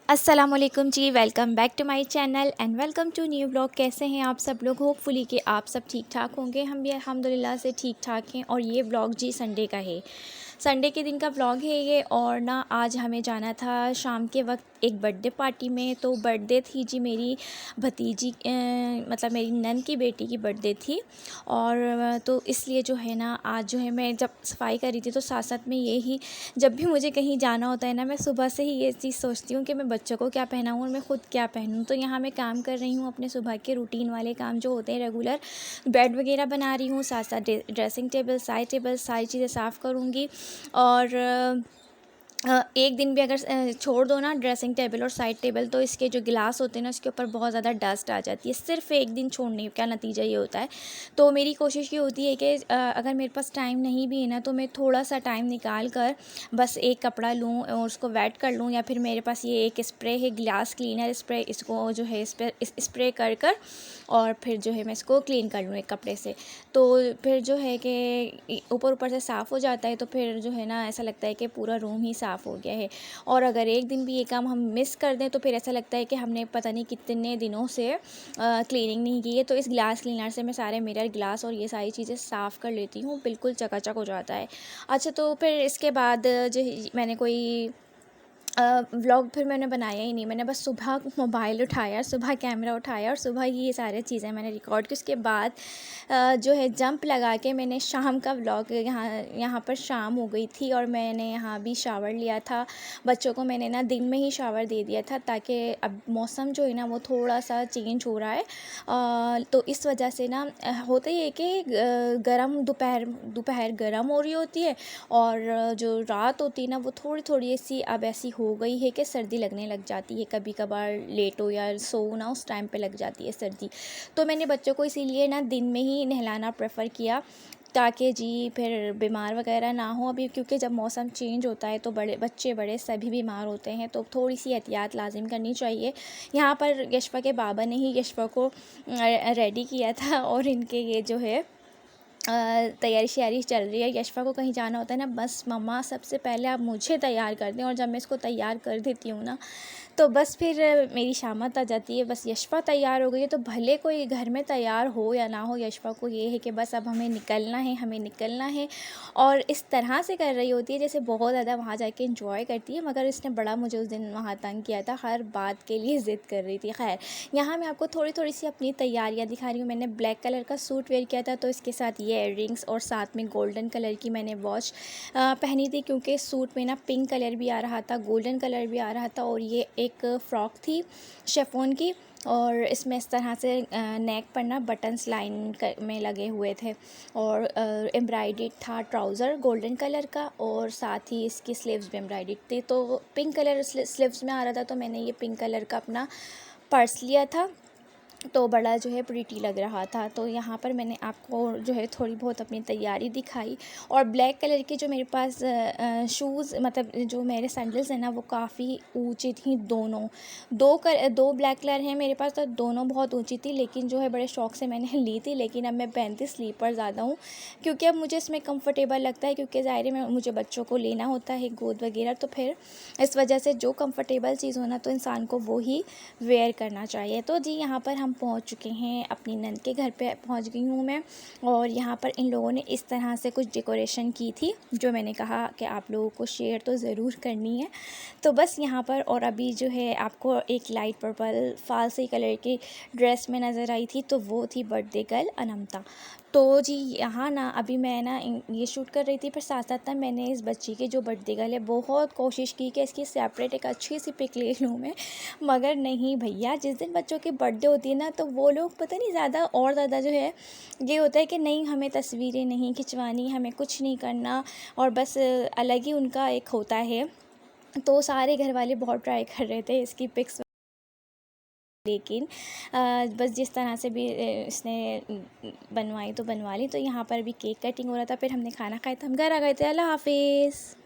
अस्सलामुअलैकुम जी, welcome back to my channel and welcome to new blog. कैसे हैं आप सब लोग? होपफुली कि आप सब ठीक ठाक होंगे। हम भी अल्हम्दुलिल्लाह से ठीक ठाक हैं। और ये ब्लॉग जी संडे का है, संडे के दिन का ब्लॉग है ये। और ना आज हमें जाना था शाम के वक्त एक बर्थडे पार्टी में। तो बर्थडे थी जी मेरी भतीजी मतलब मेरी नंद की बेटी की बर्थडे थी। और तो इसलिए जो है ना आज जो है मैं जब सफाई कर रही थी तो साथ साथ में ये ही, जब भी मुझे कहीं जाना होता है ना, मैं सुबह से ही ये चीज़ सोचती हूँ कि मैं बच्चों को क्या पहनाऊँ और मैं ख़ुद क्या पहनूँ। तो यहाँ मैं काम कर रही हूँ अपने सुबह के रूटीन वाले काम जो होते हैं रेगुलर। बेड वगैरह बना रही हूँ, साथ साथ ड्रेसिंग टेबल, साइड टेबल, सारी चीज़ें साफ़ करूँगी। और एक दिन भी अगर छोड़ दो ना ड्रेसिंग टेबल और साइड टेबल, तो इसके जो गिलास होते हैं ना उसके ऊपर बहुत ज़्यादा डस्ट आ जाती है। सिर्फ एक दिन छोड़ने का नतीजा ये होता है। तो मेरी कोशिश ये होती है कि अगर मेरे पास टाइम नहीं भी है ना, तो मैं थोड़ा सा टाइम निकाल कर बस एक कपड़ा लूँ और उसको वेट कर लूँ, या फिर मेरे पास ये एक स्प्रे है, ग्लास क्लीनर स्प्रे, इसको जो है इस पर स्प्रे कर कर और फिर जो है मैं इसको क्लीन कर लूँ एक कपड़े से। तो फिर जो है कि ऊपर ऊपर से साफ़ हो जाता है। तो फिर जो है ना ऐसा लगता है कि पूरा रूम ही साफ़ हो गया है। और अगर एक दिन भी ये काम हम मिस कर दें तो फिर ऐसा लगता है कि हमने पता नहीं कितने दिनों से क्लीनिंग नहीं की है। तो इस ग्लास क्लीनर से मैं सारे मिरर, ग्लास और ये सारी चीज़ें साफ़ कर लेती हूँ, बिल्कुल चकाचक हो जाता है। अच्छा, तो फिर इसके बाद जो मैंने कोई व्लॉग फिर मैंने बनाया ही नहीं। मैंने बस सुबह मोबाइल उठाया, सुबह कैमरा उठाया और सुबह ही ये सारी चीज़ें मैंने रिकॉर्ड की। उसके बाद जो है जंप लगा के मैंने शाम का व्लॉग, यहाँ पर शाम हो गई थी और मैंने यहाँ भी शावर लिया था। बच्चों को मैंने ना दिन में ही शावर दे दिया था, ताकि अब मौसम जो है ना वो थोड़ा सा चेंज हो रहा है। तो इस वजह से ना होता ही है कि गर्म दोपहर गर्म हो रही होती है, और जो रात होती है ना वो थोड़ी थोड़ी सी अब ऐसी हो गई है कि सर्दी लगने लग जाती है। कभी कभार लेटो या सो ना, उस टाइम पे लग जाती है सर्दी। तो मैंने बच्चों को इसीलिए ना दिन में ही नहलाना प्रेफर किया, ताकि जी फिर बीमार वगैरह ना हो अभी, क्योंकि जब मौसम चेंज होता है तो बच्चे बड़े सभी बीमार होते हैं। तो थोड़ी सी एहतियात लाजिम करनी चाहिए। यहाँ पर यशफा के बाबा ने ही यशफा को रेडी किया था, और इनके ये जो है तैयारी श्यारी चल रही है। यशफा को कहीं जाना होता है ना, बस मम्मा सबसे पहले आप मुझे तैयार कर दें। और जब मैं इसको तैयार कर देती हूँ ना, तो बस फिर मेरी शामत आ जाती है। बस यशफा तैयार हो गई है तो भले कोई घर में तैयार हो या ना हो, यशफा को ये है कि बस अब हमें निकलना है, हमें निकलना है। और इस तरह से कर रही होती है जैसे बहुत ज़्यादा वहाँ जाके इंजॉय करती है। मगर इसने बड़ा मुझे उस दिन वहाँ तंग किया था, हर बात के लिए ज़िद कर रही थी। खैर, यहाँ मैं आपको थोड़ी थोड़ी सी अपनी तैयारियाँ दिखा रही हूँ। मैंने ब्लैक कलर का सूट वेयर किया था, तो इसके साथ ये इयररिंग्स और साथ में गोल्डन कलर की मैंने वॉच पहनी थी, क्योंकि सूट में ना पिंक कलर भी आ रहा था, गोल्डन कलर भी आ रहा था। और ये एक फ़्रॉक थी शिफॉन की, और इसमें इस तरह से नेक पर ना बटन्स लाइन में लगे हुए थे, और एम्ब्रॉयडर्ड था ट्राउज़र गोल्डन कलर का, और साथ ही इसकी स्लीव्स भी एम्ब्रॉयडर्ड थी। तो पिंक कलर स्लीव्स में आ रहा था, तो मैंने ये पिंक कलर का अपना पर्स लिया था, तो बड़ा जो है प्रीटी लग रहा था। तो यहाँ पर मैंने आपको जो है थोड़ी बहुत अपनी तैयारी दिखाई। और ब्लैक कलर के जो मेरे पास शूज़, मतलब जो मेरे सैंडल्स हैं ना, वो काफ़ी ऊंची थी। दो ब्लैक कलर हैं मेरे पास, तो दोनों बहुत ऊंची थी। लेकिन जो है बड़े शौक़ से मैंने ली थी। लेकिन अब मैं पहनती स्लीपर ज़्यादा हूँ, क्योंकि अब मुझे इसमें कम्फ़र्टेबल लगता है, क्योंकि ज़ाहिर है मुझे बच्चों को लेना होता है गोद वगैरह। तो फिर इस वजह से जो कम्फ़र्टेबल चीज़ होना, तो इंसान को वो ही वेयर करना चाहिए। तो जी यहाँ पर हम पहुँच चुके हैं, अपनी नंद के घर पे पहुँच गई हूँ मैं। और यहाँ पर इन लोगों ने इस तरह से कुछ डेकोरेशन की थी, जो मैंने कहा कि आप लोगों को शेयर तो ज़रूर करनी है। तो बस यहाँ पर, और अभी जो है आपको एक लाइट पर्पल फालसी कलर की ड्रेस में नज़र आई थी, तो वो थी बर्थडे गर्ल अनमता। तो जी यहाँ ना अभी मैं ना ये शूट कर रही थी, पर साथ साथ ना मैंने इस बच्ची की जो बर्थडे गर्ल है बहुत कोशिश की कि इसकी सेपरेट एक अच्छी सी पिक ले लूँ मैं। मगर नहीं भैया, जिस दिन बच्चों की बर्थडे होती है ना, तो वो लोग पता नहीं ज़्यादा जो है ये होता है कि नहीं, हमें तस्वीरें नहीं खिंचवानी, हमें कुछ नहीं करना, और बस अलग ही उनका एक होता है। तो सारे घर वाले बहुत ट्राई कर रहे थे इसकी पिक्स, लेकिन बस जिस तरह से भी इसने बनवाई तो बनवा ली। तो यहाँ पर भी केक कटिंग हो रहा था, फिर हमने खाना खाया था, हम घर आ गए थे। अल्लाह हाफिज़।